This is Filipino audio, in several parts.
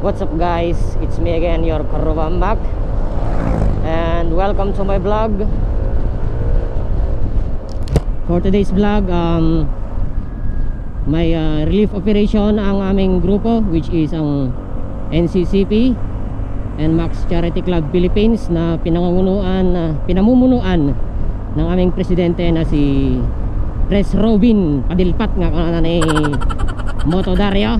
What's up guys, it's me again, your Karuba. I'm back and welcome to my vlog. For today's vlog, may relief operation ang aming grupo, which is ang NCCP and Max Charity Club Philippines na pinamumunuan ng aming presidente na si Pres Robin Padilpat nga kana ni Moto Dario.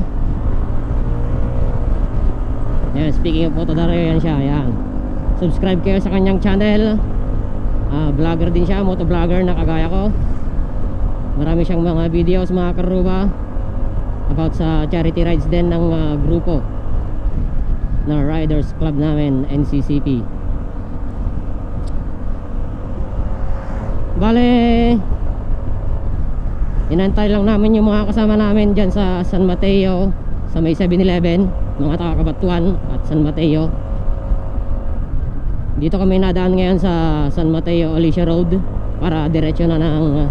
Yan, speaking of Moto Dario, yan siya, yan. Subscribe kayo sa kanyang channel. Vlogger din siya, moto vlogger na kagaya ko. Marami siyang mga videos, mga karuba, about sa charity rides din ng grupo na riders club namin, NCCP. Bale, inantay lang namin yung mga kasama namin dyan sa San Mateo, sa may 7-Eleven, mga taga-Kabatuan at San Mateo. Dito kami nadaan ngayon sa San Mateo Alicia Road para diretso na ng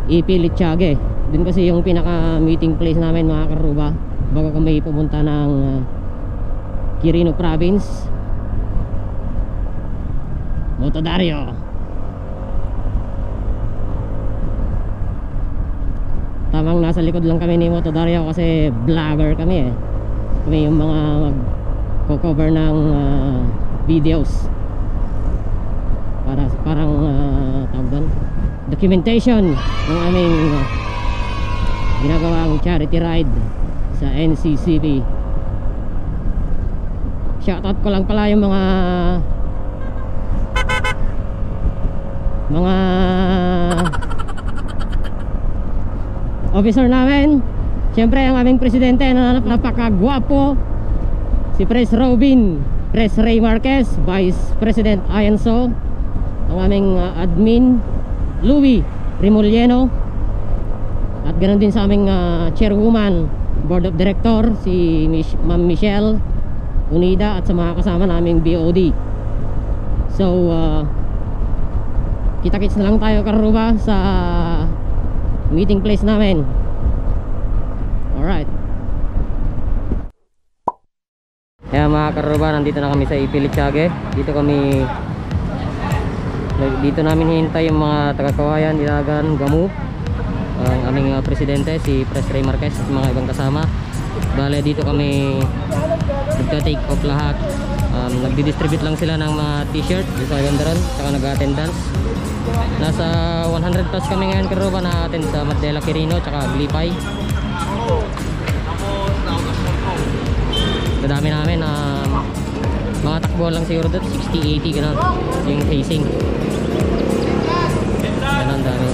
EP Litchage. Dun kasi yung pinaka meeting place namin, mga karuba, bago kami pumunta ng Quirino Province. Moto Dario. Tamang nasa likod lang kami ni Moto Dario kasi vlogger kami eh. Kami yung mga mag-cover ng videos para parang tawag doon, documentation ng aming ginagawang charity ride sa NCCP. Shoutout ko lang pala yung mga officer namin. Siyempre ang aming presidente na napakagwapo, si Pres Robin, Pres Ray Marquez, Vice President Ayanso, ang aming admin Louie Remolieno, at ganoon din sa aming chairwoman, board of director, si Ma'am Michelle Unida, at sa mga kasama naming BOD. So kita-kits na lang tayo, karuba, sa meeting place namin. Alright. Kaya mga karuba, nandito na kami sa EP Litchage. Dito namin hihintay yung mga taga-kawayan, Ilagan, Gamu, ang aming presidente, si Pres Ray Marquez, at mga ibang kasama. Bale, dito kami nagta-take off lahat. Nagdi-distribute lang sila ng mga t-shirt dito sa Gandaran, saka nag-attendance. Nasa 100 plus kami ngayon, karuba, na attend sa Mandela Quirino tsaka Glipay. Kadami namin, mga takbo lang siguro doon, 60-80 gano'n yung facing. Gano'n dami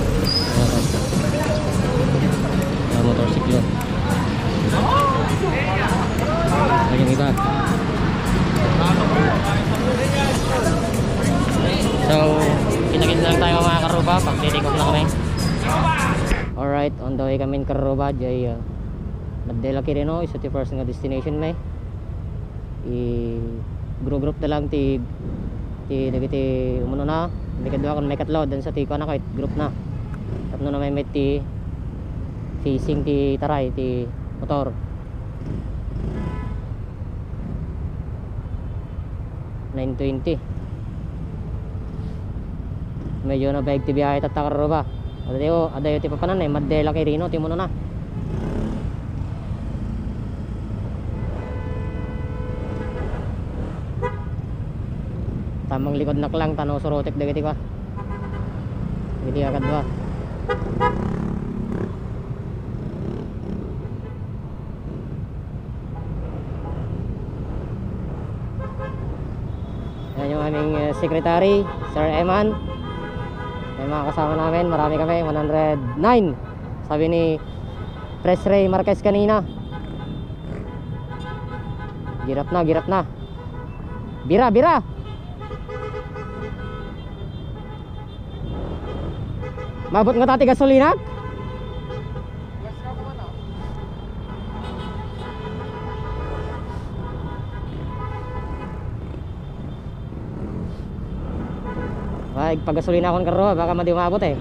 motorsiklo. Yung iba. So kita-kita lang tayo, mga karuba, pag take off na kami. Alright, on the way kami karuba jay Mandela Quirino, isa ti first nga destination may group na lang ti dagiti umuno na may kadwa kon may katlo dan sa ti ko na kahit group na tapno na may ti facing ti taray ti motor. $9.20 medyo na baig ti biyahe tatakaro ba adayo ti papanan eh Mandela Quirino ti umuno na. Tamang likod na lang tanaw surotek dagiti ka. Dagiti agad ba. Yan yung aming secretary, Sir Eman. May mga kasama namin, marami kami, 109. Sabi ni Pres Ray Marquez kanina. Girap na. Bira. Mabot nga tati gasolina? Ay, pag gasolina akong karo, baka madi umabot eh.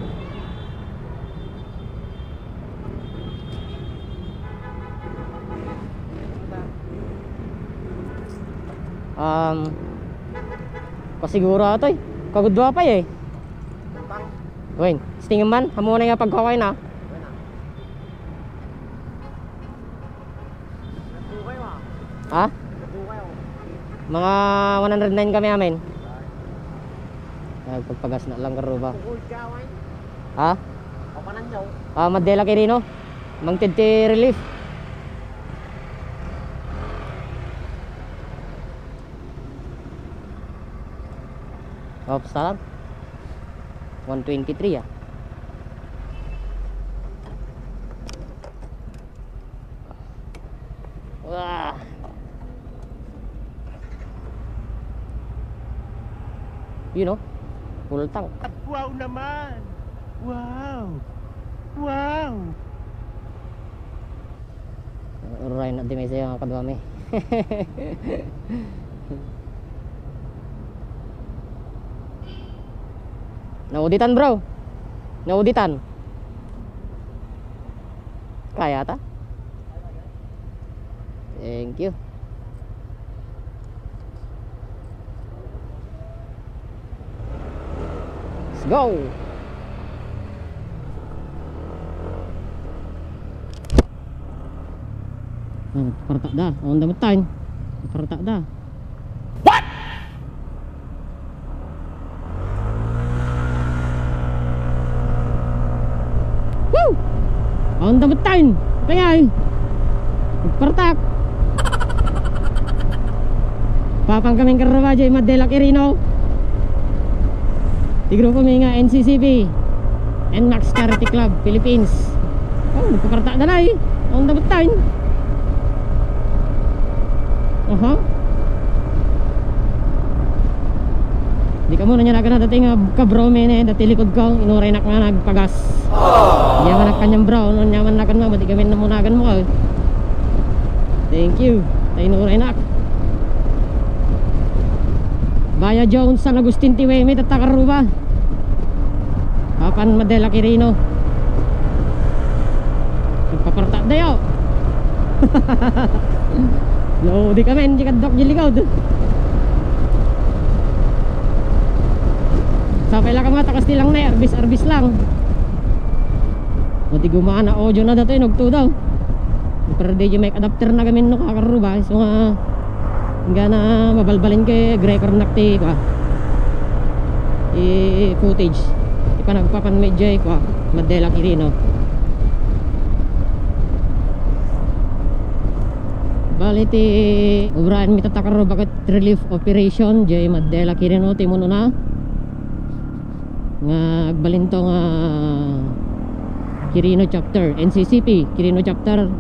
Pasiguro ato eh. Kagudwa pa eh. Wait, stingin man. Hamuna nga pagkakay na. Ha? Mga 109 kami amin. Pagpagas na lang karo ba? Ha? Madela Quirino. Mang tidti relief. Oops, salam. 123 ah. Wah. You know, full tank. Wow naman. Wow. Wow. Uray na di may sayo kadwa mi. Nauditan bro. Nauditan. Kaya ta? Thank you. Let's go. Partak dah. On the time. Partak dah. On the time. Pengay. Partak. Papang kaming karawa jay Madela Quirino. Di grupo mi nga NCCP NMAX Charity Club Philippines. Oh, nagpapartak na na eh. On the time. Di ka muna niya na dating kabrome na dati likod ko inuray na nga nagpagas. Yaman na kanyang bro no yaman na kan mo di kami namunagan mo. Thank you. Tay inuray na. Baya Jones San Agustin Tiwemi tatakaruba. Papan Madela Quirino. Nagpaparta dayo. No, di kami hindi kadok jiligod. Sapay lang ka mga takas nilang na arbis lang. Mati gumana audio na dato nagto daw. Pero di mic adapter na gamin no kakaruba. So nga na mabalbalin kay Gregor nakti pa. Footage. Ipanagpapan medya ko Madela Quirino. Baliti obraan mi tatakaro bakit relief operation jay Madela Quirino timono na nga agbalinto nga Quirino chapter NCCP Quirino chapter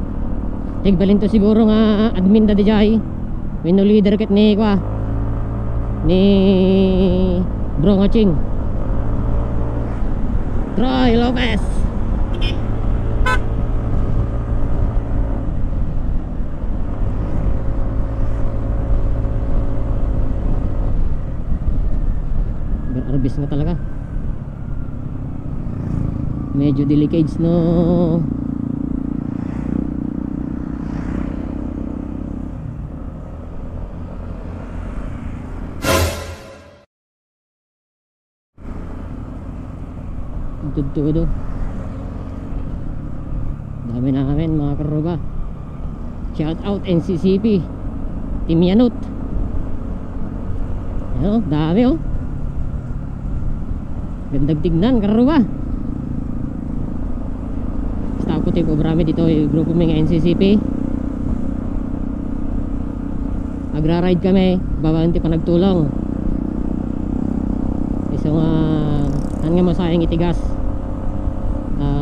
tigbalinto siguro nga admin da dijay wino leader ket ni kwa ni Bro Ngaching Troy Lopez. Arbis nga talaga. Medyo delicate no. Tudo. Dami namin mga karoba. Shout out NCCP Team Yanut. Ano, dami oh. Gandang tignan karoba. Basta ako tayo programe dito yung grupo mga NCCP. Agra-ride kami, babanti pa nagtulong. So nga masayang itigas.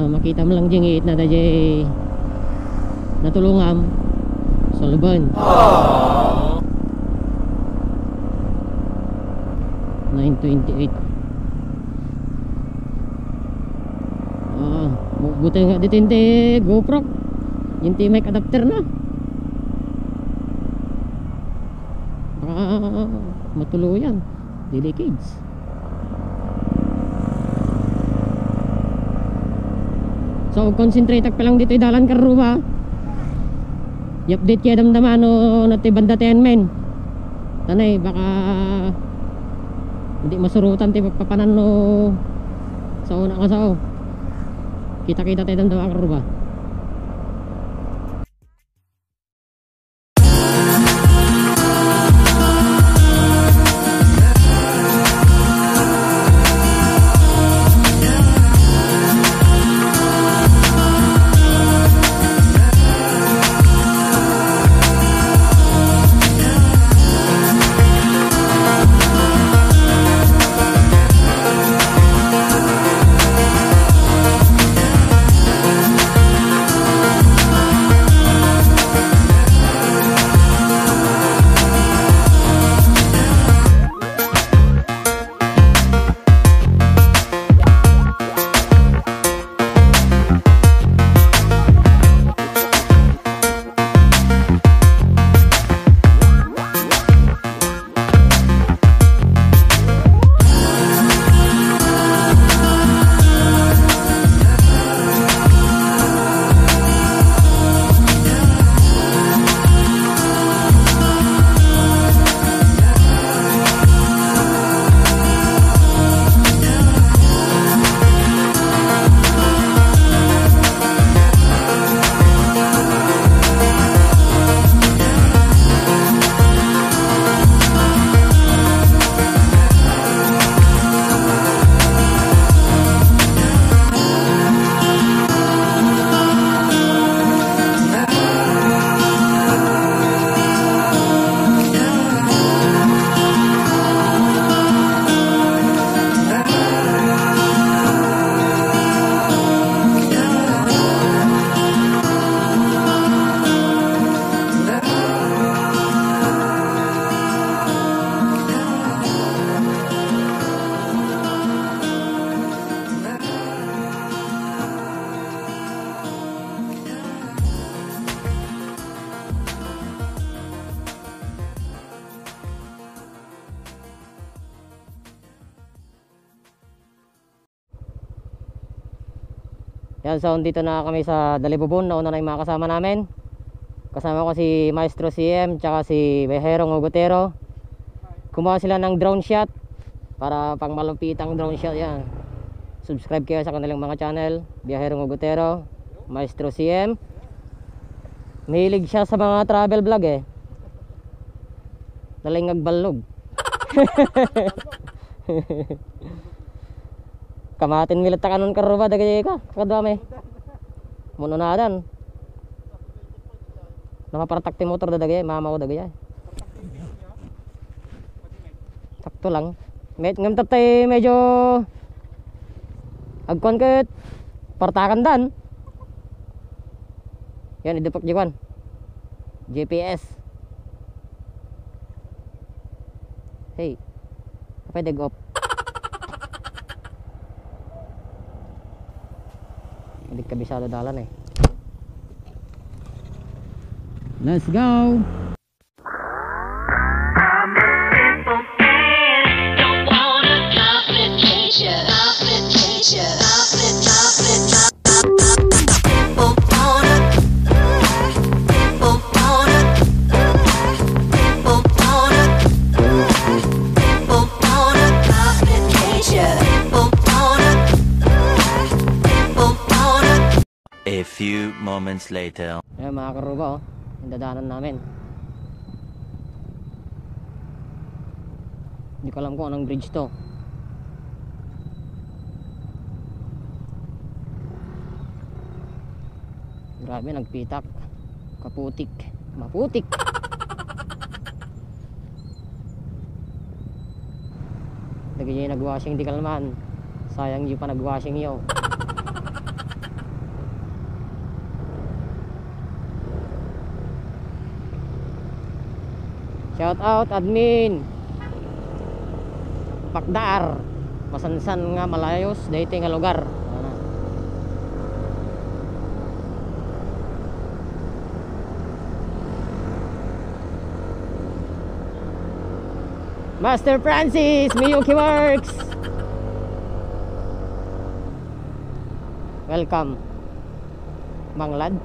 Makita mo lang dyan iit na dajay natulungam sa luban. 928. Buti nga dito yung GoPro yung mic adapter na baka matuluyan delicades. So concentrate pa lang dito idalan karuba i-update kaya damdaman no natibanda 10 men tanay baka hindi masurutan ti pagpapanan no sa una ka sao. Kita-kita tayo ng dawa karuba. Yan, so dito na kami sa Dalibubon. Nauna na yung mga kasama namin. Kasama ko si Maestro CM tsaka si Beherong Ogutero. Kumuha sila ng drone shot para pang malupitang drone shot yan. Subscribe kayo sa kanilang mga channel, Beherong Ogutero, Maestro CM. Mahilig siya sa mga travel vlog eh. Nalingag balog. Kamatin milit ta kanon karuba dagay ka kadami. Muno na dan. Nakapartak ti motor dagay mama ko dagay. Sakto lang. Ngam tatay medyo agkon ket partakan dan. Yan idupak jiwan. GPS. Hey. Apa deg-op? Hindi kabisado dalan eh. Let's go. A few moments later. Ayan mga karuba oh, yung dadaanan namin. Hindi ko alam kung anong bridge to. Grabe, nagpitak. Kaputik. Maputik. Lagi niya yung nag-washing di kalman. Sayang yung pa nag-washing yo. Shout out admin Pakdar masansan nga malayos daytoy nga lugar. Master Francis Miyuki Works, welcome Manglad.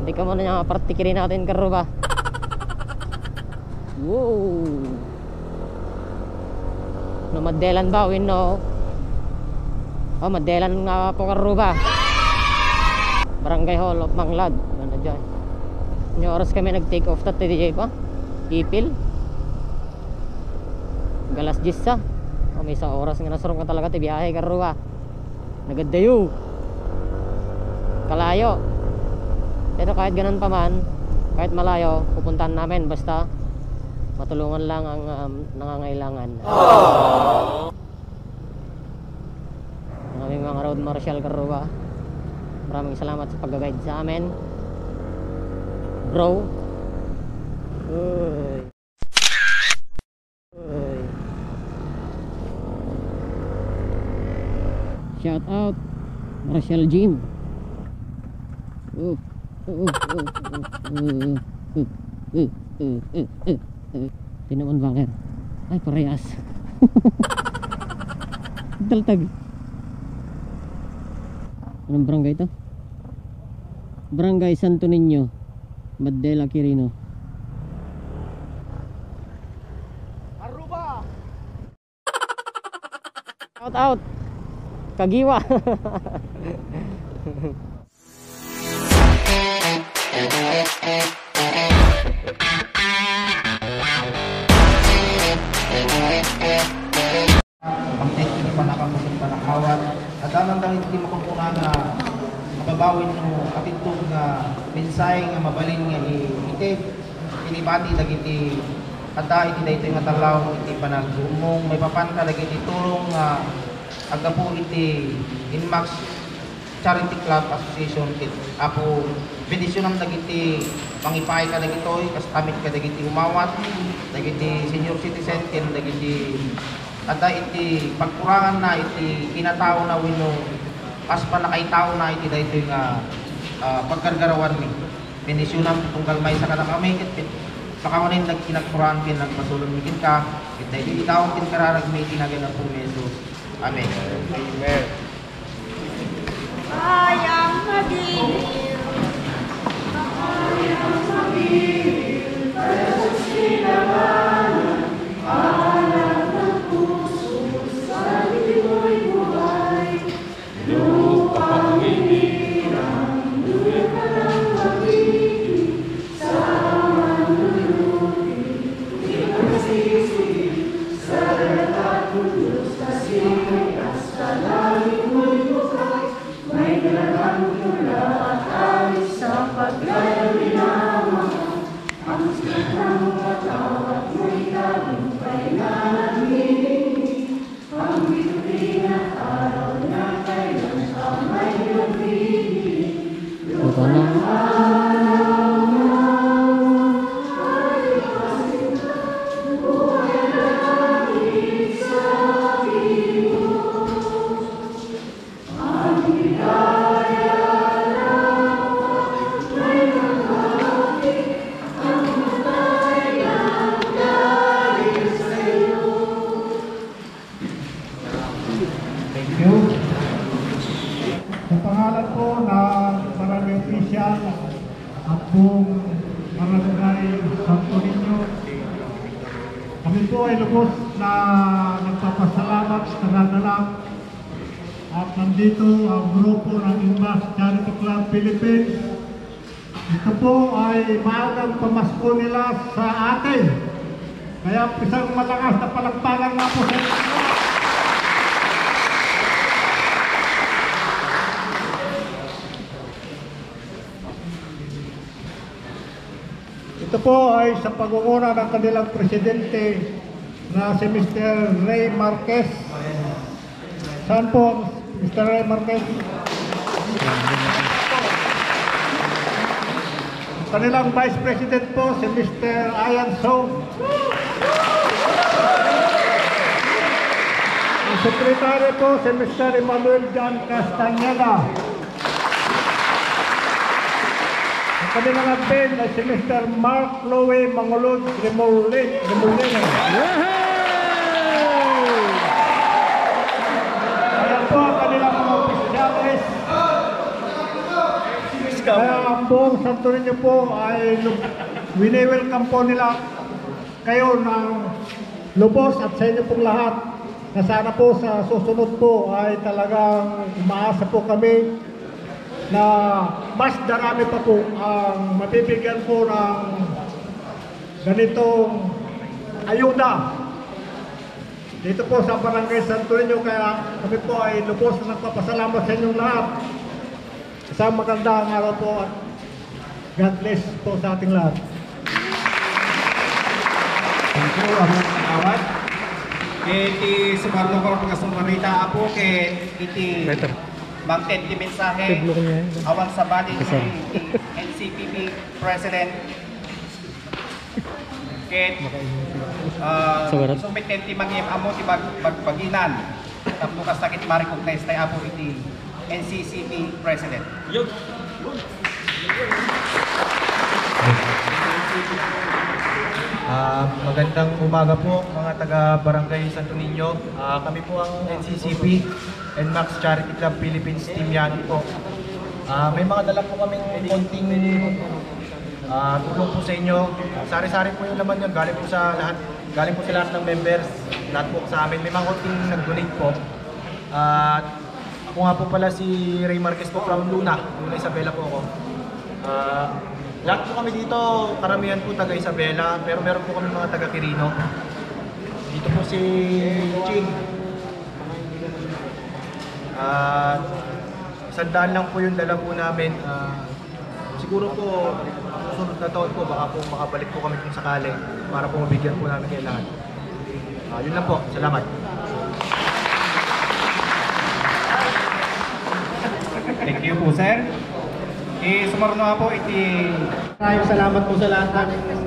Hindi ka muna niya partikirin natin karo ba. Wow. No, Madelan ba? No. Oh, Madelan nga po karo ba. Barangay Hall of Manglad. Ano dyan? Yung oras kami nag-take off ta TDJ pa. Ipil. Galas 10 sa. Oh, may isang oras nga nasarong ka talaga ti biyahe karo ba. Nagadayo. Kalayo. Pero kahit ganun pa man, kahit malayo, pupuntahan namin basta matulungan lang ang nangangailangan. Ang aming mga road marshal karuba, maraming salamat sa pag-guide sa amin, bro. Uy. Uy. Shout out Marshal Jim. Tinaman banger. Ay, parehas. Taltag. Anong barangay ito? Barangay Santo Niño, Madela, Quirino. Aruba! Shout out Kagiwa. Pag-test nyo pa nakamusong panakawan at alam lang hindi makapuna na mababawin nyo katintog nga mensahe nga mabalin nga itib pinibati lagi iti ata iti daytoy nga talaw iti panagumong may papanta lagi iti tulong nga agapu iti Inmax Charity Club Association kit apo bendisyonan dagiti pangipay ka dagitoy kastamit ka dagiti umawat dagiti senior citizen ken dagiti ada iti pagkurangan na iti kinatao na wino as pa nakaitao na iti daytoy nga pagkargarawan mi bendisyonan tunggal may sa kada kami ket pakamunin nagkinagkurangan ken nagpasulong mi ken ka ket daytoy itaw ken kararag mi tinagan na po Jesus. Amen. Amen. Ayang magiging Ayang magiging Yesus kinamanan anak ng puso sa liboy buhay lupa panginilang duwi ka ng magiging sa manulubi di magsisi sa lahat ng Diyos kasi may hasta langit mo'y bukay may galagang tula at alis sa paglalami naman ang sikang matawat mo'y tagumpay na nanghihingi ang bituin at araw na kailan ka may nabibig lupang araw na ay kasinta buhay na langit sa Sa pangalan po ng Barangay Opisyal at buong Barangay Santo Niño, kami po ay lubos na nagpapasalamat sa nadalang at nandito ang grupo ng Inmax Charity Club Philippines. Ito po ay maagang pamasko nila sa atin. Kaya isang malakas na palakpakan nga po sa inyo. Ito po ay sa pangunguna ng kanilang presidente na si Mr. Ray Marquez. Saan po Mr. Ray Marquez? Kanilang Vice President po si Mr. Ian So. Ang Secretary po si Mr. Emmanuel John Castañeda. Ang kanilang admin ay si Mr. Mark Lowe Mangulod Remolino. Ayan po ang kanilang mga opisyalis. Kaya ang buong Santo Niño po ay wini-welcome po nila kayo ng lubos at sa inyo pong lahat na sana po sa susunod po ay talagang umaasa po kami na mas darami pa po ang mabibigyan po ng ganitong ayuda dito po sa Barangay Santo Niño. Kaya kami po ay lubos na nagpapasalamat sa inyong lahat. Isang magandang araw po at God bless po sa ating lahat. Thank you, among awat. Iti sumarno ko mga sumarita po kay iti Bangkit di mensahe awan sa body iti NCPP President ket sumitenti mangyem amo ti bagbaginan tapno ka sakit ma-recognize tay apo iti NCCP President. Magandang umaga po mga taga Barangay Santo Niño. Kami po ang NCCP and Max Charity Club Philippines Team Yan po. May mga dala po kaming konting tulong po sa inyo. Sari-sari po yung laman yun. Galing po sa lahat ng members. Lahat po sa amin. May mga konting nag-donate po. Ako nga po pala si Ray Marquez po from Luna Isabela po ako. Lahat po kami dito, karamihan po taga Isabela, pero meron po kami mga taga Quirino. Dito po si Ching. 100 lang po yung dala po namin. Siguro po, susunod na taon po, baka po makabalik po kami kung sakali para po mabigyan po namin kayo lahat. Yun lang po, salamat. Thank you po, sir. Sumarno nga po iti Maraming salamat po sa lahat ng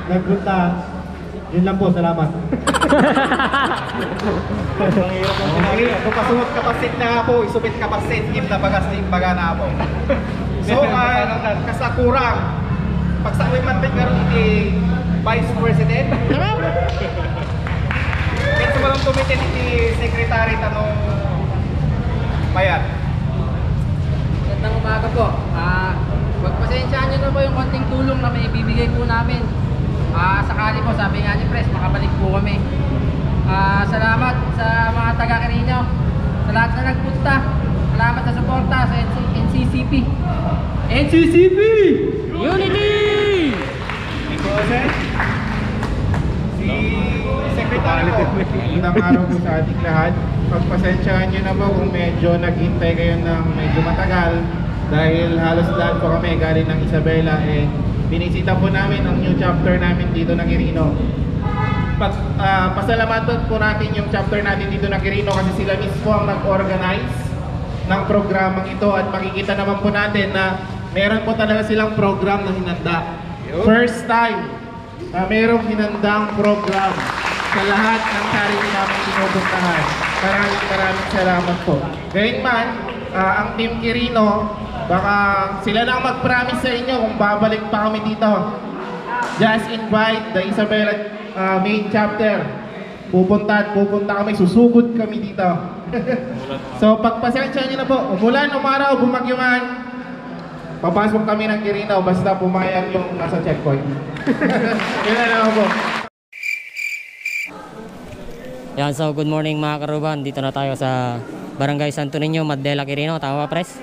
nagpunta. Yun lang po, salamat. kung pasunod kapasit na nga po, isubit kapasit, him na bagas na baga na po. So, kasakurang, pagsawin man ba karon iti Vice President? Kaya sa mga tumitin iti Secretary tanong Bayat. Magandang umaga po. Pagpasensyaan nyo na po yung konting tulong na may ibibigay po namin. Sakali po, sabi nga ni Pres, makabalik po kami. Salamat sa mga taga-Quirino, sa lahat na nagpunta. Salamat sa suporta sa NCCP. NCCP! Unity! Ikaw, sir? Si Secretary po. Magandang araw po sa ating lahat. Pagpasensyaan nyo na po kung medyo naghintay kayo ng medyo matagal dahil halos lahat po kami galing ng Isabela binisita po namin ang new chapter namin dito ng Quirino. Pasalamatan po natin yung chapter natin dito ng Quirino kasi sila mismo ang nag-organize ng programang ito at makikita naman po natin na meron po talaga silang program na hinanda. First time na merong hinandang program sa lahat ng charity namin pinupuntahan. Maraming salamat po. Gayunman, ang Team Quirino, baka sila na ang mag-promise sa inyo kung babalik pa kami dito. Just invite the Isabela main chapter. Pupunta kami, susugod kami dito. So pagpasensya nyo na po, umulan, umaraw, bumagyuman, papasok kami ng Quirino basta pumayag yung nasa checkpoint. Yun na lang po. Yan, so good morning mga karuban. Dito na tayo sa Barangay Santo Niño, Madela, Quirino. Tama ba, Pres?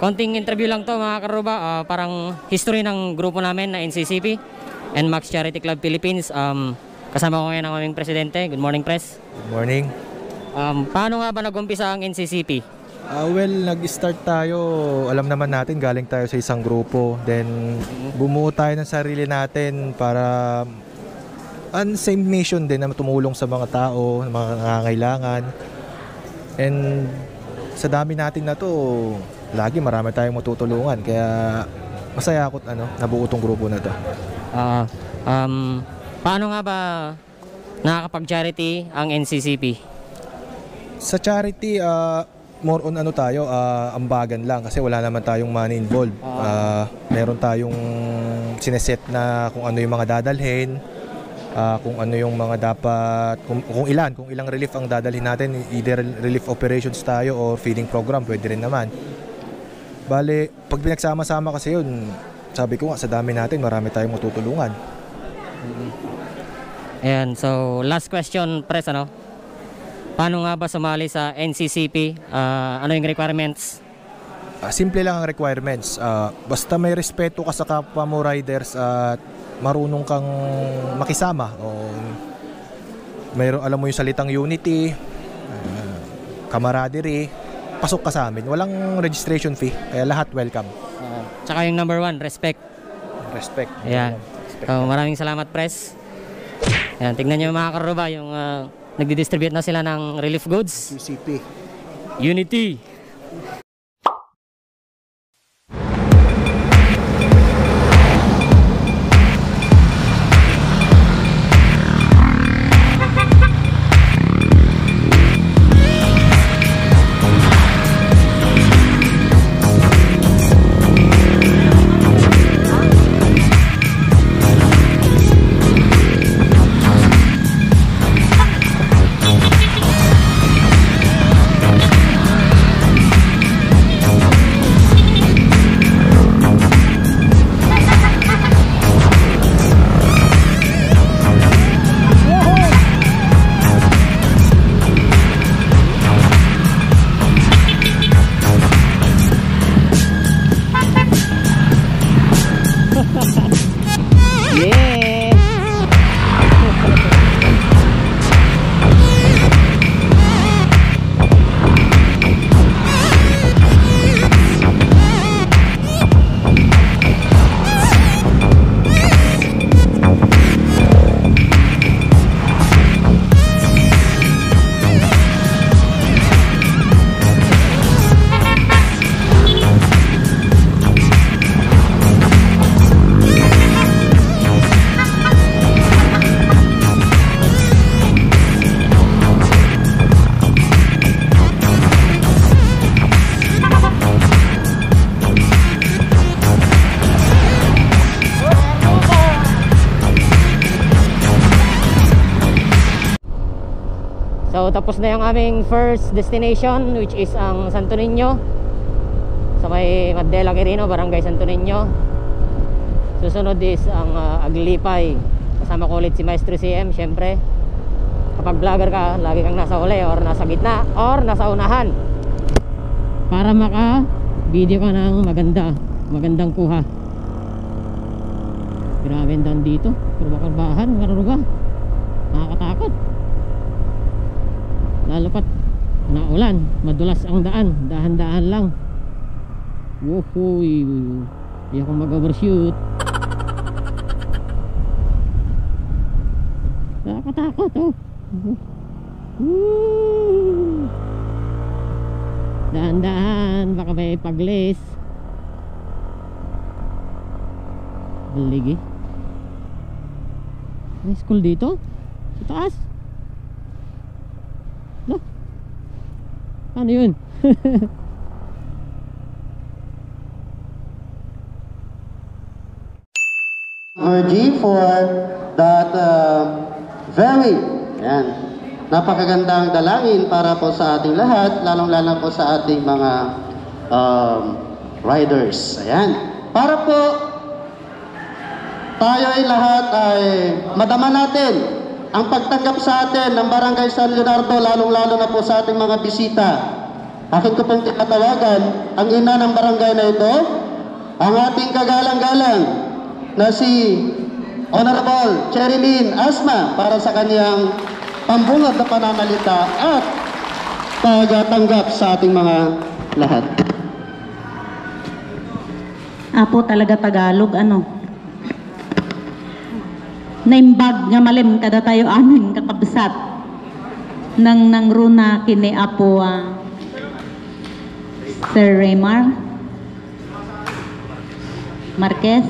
Konting interview lang to mga karuba. Parang history ng grupo namin na NCCP and Max Charity Club Philippines. Kasama ko ngayon ang aming presidente. Good morning, Pres. Good morning. Paano nga ba nag-umpisa ang NCCP? Nag-start tayo, alam naman natin, galing tayo sa isang grupo. Then, bumuo tayo ng sarili natin para same mission din na tumulong sa mga tao, mga nangangailangan. And sa dami natin na to, lagi marami tayong matutulungan. Kaya masaya ako nabuo tong grupo na to. Paano nga ba nakakapag-charity ang NCCP? Sa charity, more on tayo, ambagan lang kasi wala naman tayong money involved. Meron tayong sineset na kung ano yung mga dadalhin, kung ano yung mga dapat, kung ilang relief ang dadalhin natin, either relief operations tayo or feeding program, pwede rin naman. Bale, pag pinagsama-sama kasi yun, sabi ko nga, sa dami natin, marami tayong matutulungan. Ayan, so last question, Pres, ano? Paano nga ba sumali sa NCCP? Ano yung requirements? Simple lang ang requirements. Basta may respeto ka sa kapwa mo riders at marunong kang makisama. Alam mo yung salitang unity, camaraderie, pasok ka sa amin. Walang registration fee, kaya lahat welcome. Tsaka yung number 1, respect. Respect. Ayan. So, maraming salamat, Pres. Ayan, tignan nyo mga karuba, yung nagdi-distribute na sila ng relief goods. CCP. Unity. So tapos na yung aming first destination, which is ang Santo Niño, sa may Mandela Quirino, Barangay Santo Niño. Susunod is ang Aglipay. Kasama ko ulit si Maestro CM. Syempre, kapag vlogger ka, lagi kang nasa uli or nasa gitna or nasa unahan para maka video ka ng magandang kuha. Grabe ang daan dito, kurba-kurbahan, karuga, nakakatakot. Lalo pat naulan, madulas ang daan, dahan-dahan lang. Wohoy, hindi ako mag-overshoot. Nakakatakot, oh. Dahan-dahan, baka may paglis. Baligi. May school dito? Sa taas? No? Ano yun? G for that very napakagandang dalangin para po sa ating lahat, lalong-lalo po sa ating mga riders. Ayan. Para po tayo ay lahat ay madama natin ang pagtanggap sa atin ng Barangay San Leonardo, lalong-lalo na po sa ating mga bisita. Akin ko pong tinatawagan ang ina ng barangay na ito, ang ating kagalang-galang na si Honorable Cherilyn Asma para sa kanyang pambungad na pananalita at pagtanggap sa ating mga lahat. Apo talaga Tagalog, ano? Naimbag nga malim kada tayo amin kakabsat nang runa kini Apo Sir Raymar Marquez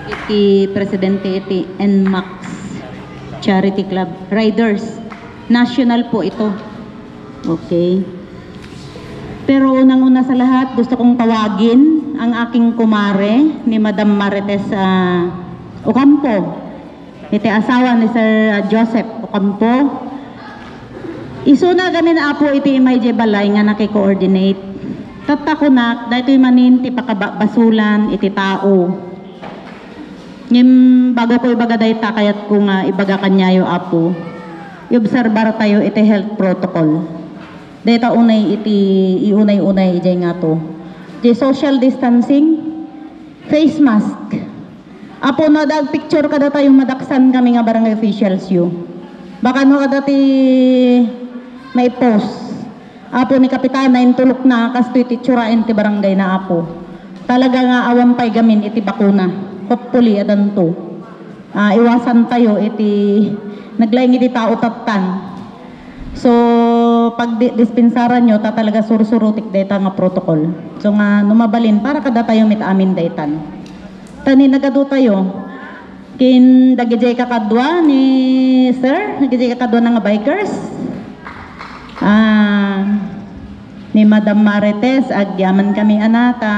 iti presidente iti NMAX Charity Club Riders National po ito. Okay. Pero unang-una sa lahat, gusto kong tawagin ang aking kumare ni Madam Marites Ocampo. Iti asawa ni Sir Joseph Ocampo. Isuna kami na Apo iti MIJ Balay nga nakikoordinate. Tatakunak, dahil ito'y maninti pakabasulan, iti tao. Ngim bago ko ibaga dayta, kaya't ko nga ibaga kanyayo apo, i-obserbar tayo iti health protocol. Dayta unay iti, iunay-unay ijay nga to. Di social distancing, face mask. Apo no, dag picture kada tayong madaksan kami nga barangay officials yu. Baka no kada ti may post. Apo ni Kapitana, intulok na, kasto iti tsurain ti barangay na apo. Talaga nga awampay gamin iti bakuna. Hopefully, adan to. Iwasan tayo iti, naglaing iti tao tatan. So, pag dispensaran nyo, talaga sursurutik data nga protocol. So nga, numabalin, para kada tayo mit amin daytan. Tani nagado tayo, kin dagijay kakadwa ni sir, nagijay kakadwa na nga bikers. Ni Madam Marites, agyaman kami ta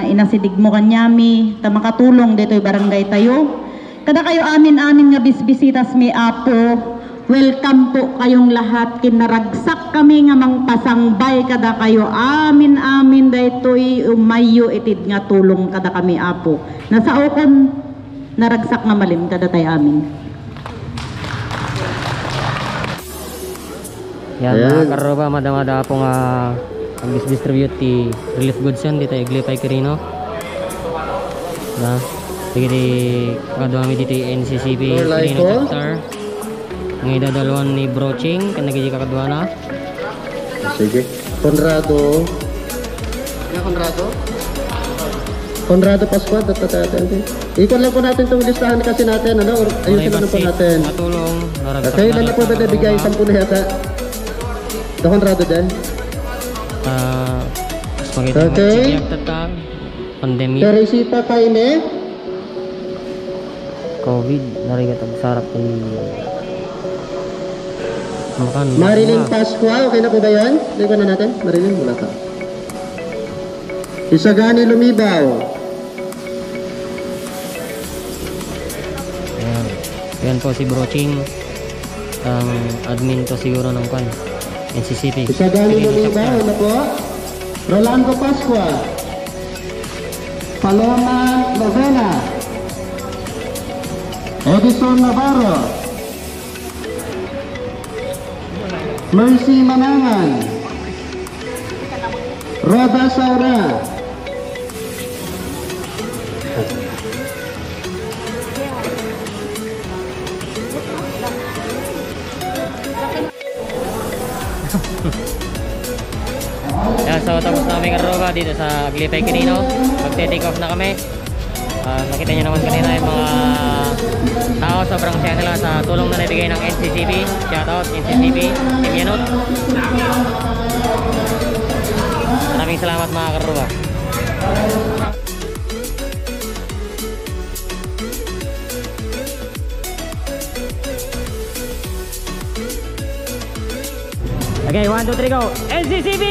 inasidig mo kanyami, ta makatulong dito'y barangay tayo. Kada kayo amin-amin nga bisbisitas mi apo, welcome po kayong lahat, kinaragsak kami nga mangpasangbay kada kayo amin-amin dito'y umayo itid nga tulong kada kami apo. Nasa okon, naragsak nga malim kada tayo amin. Yan mga karoba, madamada po nga mag-distribute ti relief goods yan dito Aglipay Quirino. Sige di kadwami dito NCCP Quirino chapter. Ang idadalwan ni Broaching kan nagiji kakadwa na. Sige. Conrado. Conrado Pascual, tatatatin. Ikon lang po natin itong listahan kasi natin, ano? Ayusin lang po natin. Matulong. Okay, lang na po ba nabigay? 10 na yata. Ito Conrado din. Okay. Pandemic. Teresita Kaine. COVID. Narigat ang sarap ni Marilyn Pascual. Okay na po ba yan? Lagyan na natin. Marilyn, wala ka. Isagani Lumibaw. Ayan po si Broaching. Ang admin to siguro ng kwan. NCCP. Isagani Lumibaw. Ano po? Rolando Pascual. Paloma Lovena. Edison Navarro. Mercy Manangan. Roda Saura. Yan, so tapos na kami karoga dito sa Aglipay Quirino. Magte-take off na kami. Nakita nyo naman kanina yung mga tao sobrang saya nila sa tulong na nabigay ng NCCP. Shoutout NCCP, Team Yanot. Maraming salamat mga karoga. Okay, 1, 2, 3, go! NCCP!